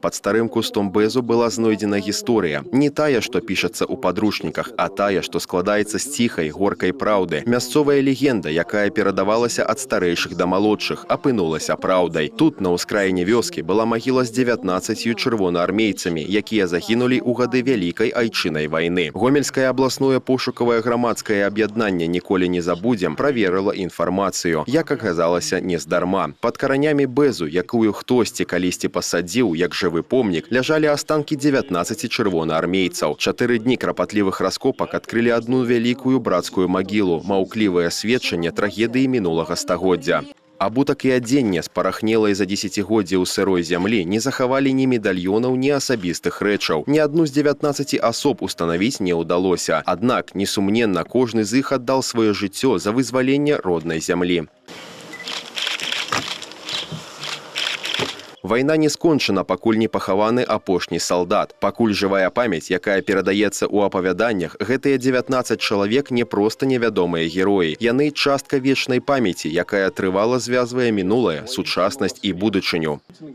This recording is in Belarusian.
Под старым кустом бэзу была знойдена гісторыя. Не тая, што пішацца ў падручніках, а тая, што складаецца з ціхай, горкай праўды. Мясцовая легенда, якая перадавалася ад старэйшых да малодшых, апынулася праўдай. Тут, на ўскраіне вёскі, была магіла з 19 чырвонаармейцамі, якія загінулі ў гады Вялікай айчыннай вайны. Гомельскае абласное пошукавае грамадскае аб'яднанне «Ніколі не забудзем» праверыла інфармацыю. Як аказалася, нездарма. Пад каранямі бэзу, якую хтосьці калісьці пасадзіў, як жывы помнік, ляжалі астанкі 19 чырвонаармейцаў. 4 дні крапатлівых раскопак адкрылі адну вялікую брацкую магілу, маўклівае сведчанне трагедыі мінулага стагоддзя. Абутак і адзенне спарахнелай за дзесяцігоддзі ў сырой зямлі не захавалі ні медальёнаў, ні асабістых рэчаў. Ні адну з 19 асоб устанавіць не ўдалося. Аднак, несумненна, кожны з іх аддал сваё жыццё за вызваленне роднай зямлі. Вайна не скончана, пакуль не пахаваны апошні салдат. Пакуль жывая памяць, якая перадаецца ў апавяданнях, гэтыя 19 чалавек не проста невядомыя героі. Яны частка вечнай памяці, якая трывала звязвае мінулае, сучаснасць і будучыню.